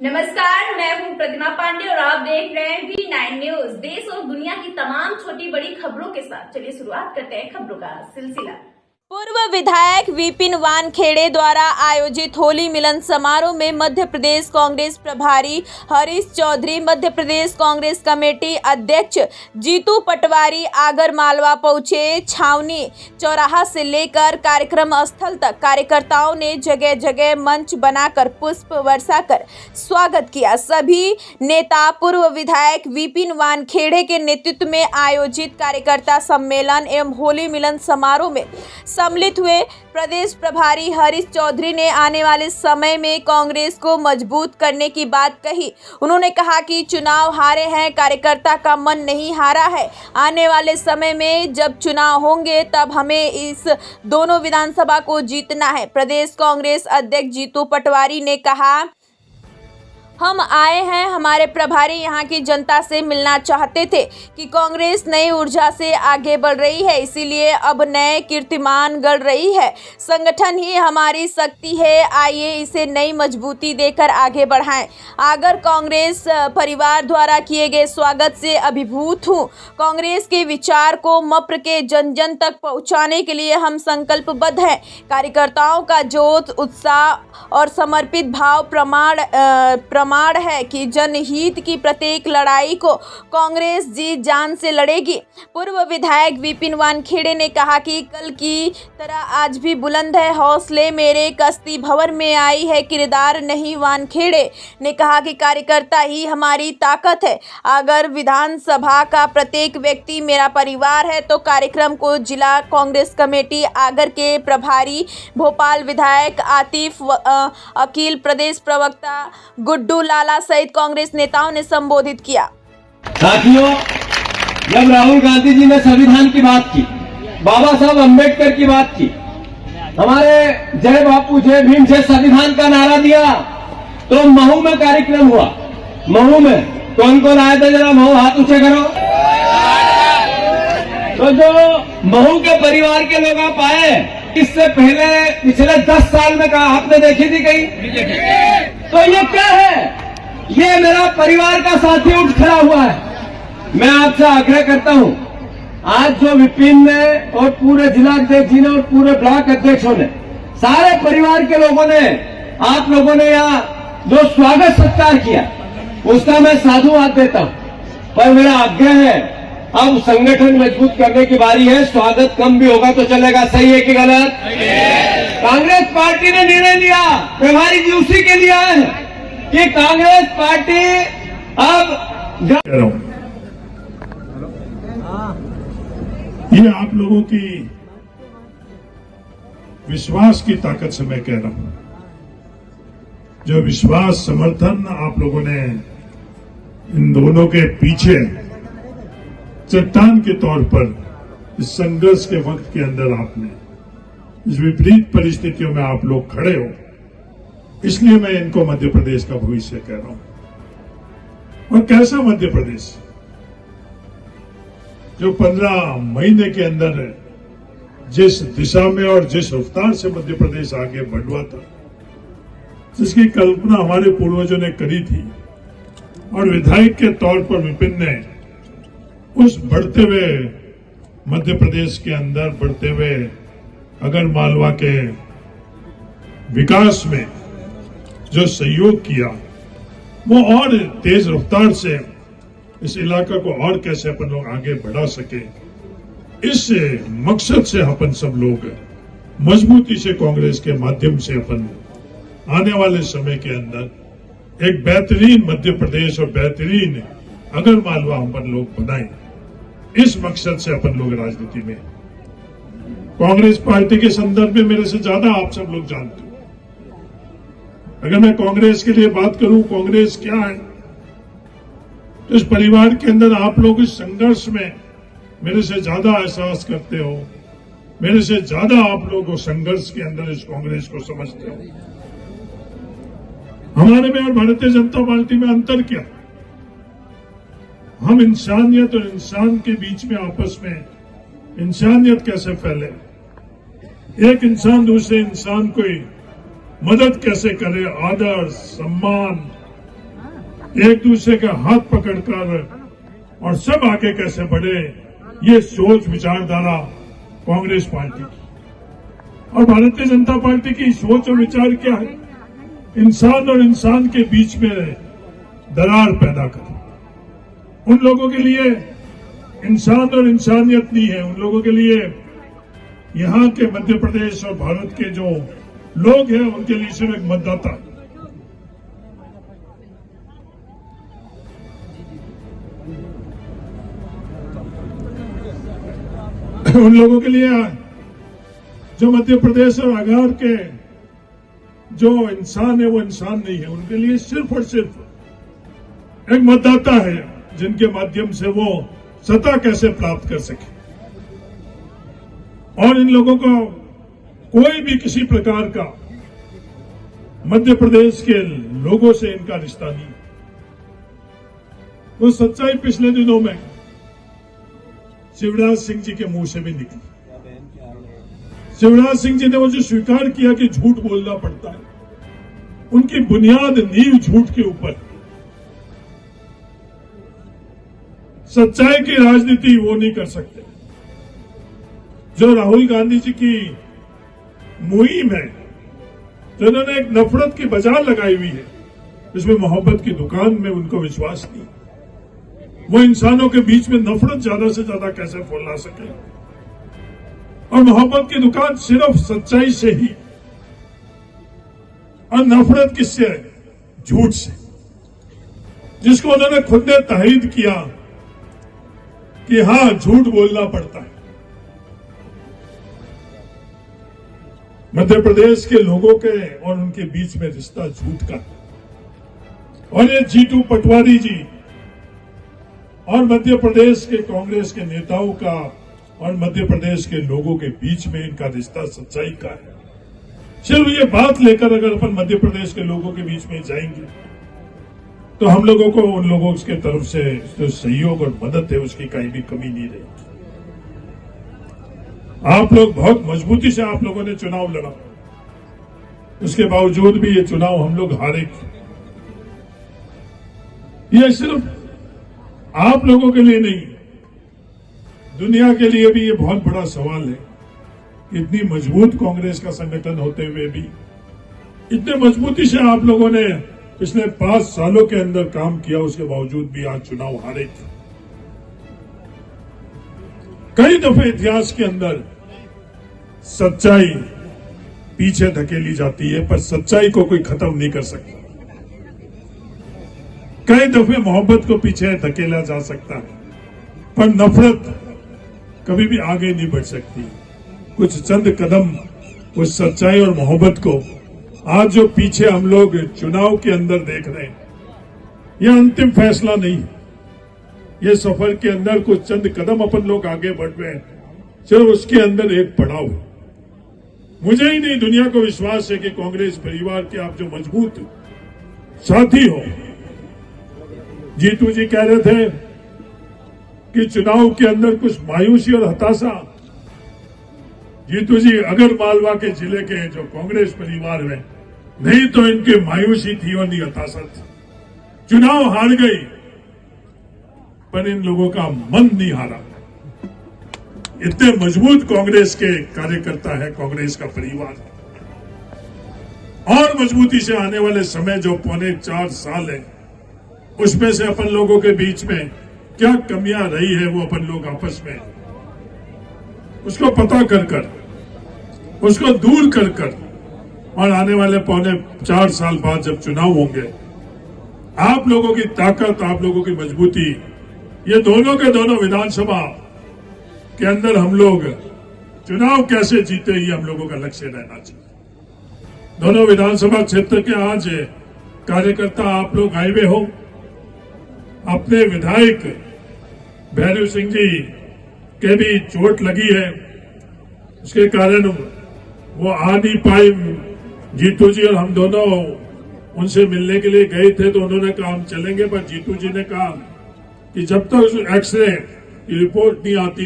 नमस्कार, मैं हूं प्रतिमा पांडे और आप देख रहे हैं V9 न्यूज। देश और दुनिया की तमाम छोटी बड़ी खबरों के साथ चलिए शुरुआत करते हैं खबरों का सिलसिला। पूर्व विधायक विपिन वानखेड़े द्वारा आयोजित होली मिलन समारोह में मध्य प्रदेश कांग्रेस प्रभारी हरीश चौधरी, मध्य प्रदेश कांग्रेस कमेटी अध्यक्ष जीतू पटवारी आगर मालवा पहुंचे। छावनी चौराहा से लेकर कार्यक्रम स्थल तक कार्यकर्ताओं ने जगह जगह मंच बनाकर पुष्प वर्षा कर स्वागत किया। सभी नेता पूर्व विधायक विपिन वानखेड़े के नेतृत्व में आयोजित कार्यकर्ता सम्मेलन एवं होली मिलन समारोह में सम्मिलित हुए। प्रदेश प्रभारी हरीश चौधरी ने आने वाले समय में कांग्रेस को मजबूत करने की बात कही। उन्होंने कहा कि चुनाव हारे हैं, कार्यकर्ता का मन नहीं हारा है। आने वाले समय में जब चुनाव होंगे तब हमें इस दोनों विधानसभा को जीतना है। प्रदेश कांग्रेस अध्यक्ष जीतू पटवारी ने कहा, हम आए हैं, हमारे प्रभारी यहाँ की जनता से मिलना चाहते थे कि कांग्रेस नई ऊर्जा से आगे बढ़ रही है, इसीलिए अब नए कीर्तिमान गढ़ रही है। संगठन ही हमारी शक्ति है, आइए इसे नई मजबूती देकर आगे बढ़ाएं। आगर कांग्रेस परिवार द्वारा किए गए स्वागत से अभिभूत हूँ। कांग्रेस के विचार को मप्र के जन जन तक पहुँचाने के लिए हम संकल्पबद्ध हैं। कार्यकर्ताओं का जोश, उत्साह और समर्पित भाव प्रमाण है कि जनहित की प्रत्येक लड़ाई को कांग्रेस जी जान से लड़ेगी। पूर्व विधायक विपिन वानखेड़े ने कहा कि कल की तरह आज भी बुलंद है हौसले मेरे, कश्ती भंवर में आई है किरदार नहीं। वानखेड़े ने कहा कि कार्यकर्ता ही हमारी ताकत है। अगर विधानसभा का प्रत्येक व्यक्ति मेरा परिवार है तो कार्यक्रम को जिला कांग्रेस कमेटी आगर के प्रभारी, भोपाल विधायक आतिफ अकील, प्रदेश प्रवक्ता गुड्डू लाला सहित कांग्रेस नेताओं ने संबोधित किया। साथियों, जब राहुल गांधी जी ने संविधान की बात की, बाबा साहब अम्बेडकर की बात की, हमारे जय बापू जय भीम से संविधान का नारा दिया, तो महू में कार्यक्रम हुआ। महू में कौन कौन आए थे, जरा महू हाथ ऊंचे करो। तो जो महू के परिवार के लोग आप आए, इससे पहले पिछले 10 साल में कहा आपने देखी थी कहीं? तो ये क्या है? ये मेरा परिवार का साथी उठ खड़ा हुआ है। मैं आपसे आग्रह करता हूं, आज जो विपिन ने और पूरे जिला अध्यक्ष जी ने और पूरे ब्लॉक अध्यक्षों ने, सारे परिवार के लोगों ने, आप लोगों ने यहाँ जो स्वागत सत्कार किया, उसका मैं साधुवाद देता हूं। पर मेरा आग्रह है, अब संगठन मजबूत करने की बारी है। स्वागत कम भी होगा तो चलेगा। सही है कि गलत? कांग्रेस पार्टी ने निर्णय लिया, प्रभारी जी उसी के लिए आए हैं कि कांग्रेस पार्टी अब ये आप लोगों की विश्वास की ताकत से मैं कह रहा हूं। जो विश्वास, समर्थन आप लोगों ने इन दोनों के पीछे चट्टान के तौर पर इस संघर्ष के वक्त के अंदर आपने, इस विपरीत परिस्थितियों में आप लोग खड़े हो, इसलिए मैं इनको मध्य प्रदेश का भविष्य कह रहा हूं। और कैसा मध्य प्रदेश जो 15 महीने के अंदर जिस दिशा में और जिस रफ्तार से मध्य प्रदेश आगे बढ़ा था, जिसकी कल्पना हमारे पूर्वजों ने करी थी, और विधायक के तौर पर विपिन ने उस बढ़ते हुए मध्य प्रदेश के अंदर बढ़ते हुए अगर मालवा के विकास में जो सहयोग किया, वो और तेज रफ्तार से इस इलाका को और कैसे अपन लोग आगे बढ़ा सके, इस मकसद से अपन सब लोग मजबूती से कांग्रेस के माध्यम से अपन आने वाले समय के अंदर एक बेहतरीन मध्य प्रदेश और बेहतरीन अगर मालवा अपन लोग बनाएं, इस मकसद से अपन लोग राजनीति में। कांग्रेस पार्टी के संदर्भ में मेरे से ज्यादा आप सब लोग जानते हो। अगर मैं कांग्रेस के लिए बात करूं, कांग्रेस क्या है, तो इस परिवार के अंदर आप लोग इस संघर्ष में मेरे से ज्यादा एहसास करते हो, मेरे से ज्यादा आप लोग संघर्ष के अंदर इस कांग्रेस को समझते हो। हमारे में और भारतीय जनता पार्टी में अंतर क्या? हम इंसानियत और इंसान के बीच में आपस में इंसानियत कैसे फैले, एक इंसान दूसरे इंसान को मदद कैसे करे, आदर, सम्मान, एक दूसरे का हाथ पकड़कर और सब आगे कैसे बढ़े, ये सोच विचारधारा कांग्रेस पार्टी की। और भारतीय जनता पार्टी की सोच और विचार क्या है? इंसान और इंसान के बीच में दरार पैदा करें। उन लोगों के लिए इंसान और इंसानियत नहीं है, उन लोगों के लिए यहाँ के मध्य प्रदेश और भारत के जो लोग हैं उनके लिए सिर्फ एक मतदाता है। उन लोगों के लिए जो मध्य प्रदेश और आगार के जो इंसान है वो इंसान नहीं है, उनके लिए सिर्फ और सिर्फ एक मतदाता है जिनके माध्यम से वो सत्ता कैसे प्राप्त कर सके। और इन लोगों को कोई भी किसी प्रकार का मध्य प्रदेश के लोगों से इनका रिश्ता नहीं। वो सच्चाई पिछले दिनों में शिवराज सिंह जी के मुंह से भी निकली। शिवराज सिंह जी ने वो जो स्वीकार किया कि झूठ बोलना पड़ता है, उनकी बुनियाद नींव झूठ के ऊपर। सच्चाई की राजनीति वो नहीं कर सकते। जो राहुल गांधी जी की मुहिम है, जो उन्होंने एक नफरत की बाजार लगाई हुई है, इसमें मोहब्बत की दुकान में उनको विश्वास नहीं। वो इंसानों के बीच में नफरत ज्यादा से ज्यादा कैसे फैला सके, और मोहब्बत की दुकान सिर्फ सच्चाई से ही, और नफरत किससे है? झूठ से, जिसको उन्होंने खुद ने ताहीद किया कि हां झूठ बोलना पड़ता है। मध्य प्रदेश के लोगों के और उनके बीच में रिश्ता झूठ का। और ये जीतू पटवारी जी और मध्य प्रदेश के कांग्रेस के नेताओं का और मध्य प्रदेश के लोगों के बीच में इनका रिश्ता सच्चाई का है। सिर्फ ये बात लेकर अगर अपन मध्य प्रदेश के लोगों के बीच में जाएंगे तो हम लोगों को उन लोगों की तरफ से जो सहयोग और मदद है उसकी कहीं भी कमी नहीं रहेगी। आप लोग बहुत मजबूती से आप लोगों ने चुनाव लड़ा, उसके बावजूद भी ये चुनाव हम लोग हारे। ये सिर्फ आप लोगों के लिए नहीं, दुनिया के लिए भी ये बहुत बड़ा सवाल है। इतनी मजबूत कांग्रेस का संगठन होते हुए भी इतने मजबूती से आप लोगों ने पिछले 5 सालों के अंदर काम किया, उसके बावजूद भी आज चुनाव हारे। कई दफे इतिहास के अंदर सच्चाई पीछे धकेली जाती है, पर सच्चाई को कोई खत्म नहीं कर सकता। कई दफे मोहब्बत को पीछे धकेला जा सकता है, पर नफरत कभी भी आगे नहीं बढ़ सकती। कुछ चंद कदम उस सच्चाई और मोहब्बत को आज जो पीछे हम लोग चुनाव के अंदर देख रहे हैं, यह अंतिम फैसला नहीं है। ये सफर के अंदर कुछ चंद कदम अपन लोग आगे बढ़ रहे हैं, सिर्फ उसके अंदर एक पड़ाव है। मुझे ही नहीं, दुनिया को विश्वास है कि कांग्रेस परिवार के आप जो मजबूत साथी हो। जीतू जी कह रहे थे कि चुनाव के अंदर कुछ मायूसी और हताशा। जीतू जी अगर मालवा के जिले के जो कांग्रेस परिवार में नहीं तो इनकी मायूसी थी और नहीं हताशा थी। चुनाव हार गई, पर इन लोगों का मन नहीं हारा। इतने मजबूत कांग्रेस के कार्यकर्ता है कांग्रेस का परिवार। और मजबूती से आने वाले समय जो 4.25 साल है, उसमें से अपन लोगों के बीच में क्या कमियां रही है, वो अपन लोग आपस में उसको पता कर उसको दूर कर और आने वाले 4.25 साल बाद जब चुनाव होंगे, आप लोगों की ताकत, आप लोगों की मजबूती, ये दोनों के दोनों विधानसभा के अंदर हम लोग चुनाव कैसे जीते, ये हम लोगों का लक्ष्य रहना चाहिए। दोनों विधानसभा क्षेत्र के आज कार्यकर्ता आप लोग आए हुए हो। अपने विधायक भैरव सिंह जी के भी चोट लगी है, उसके कारण वो आ नहीं पाए। जीतू जी और हम दोनों उनसे मिलने के लिए गए थे, तो उन्होंने कहा हम चलेंगे, पर जीतू जी ने कहा कि जब तक एक्सरे की रिपोर्ट नहीं आती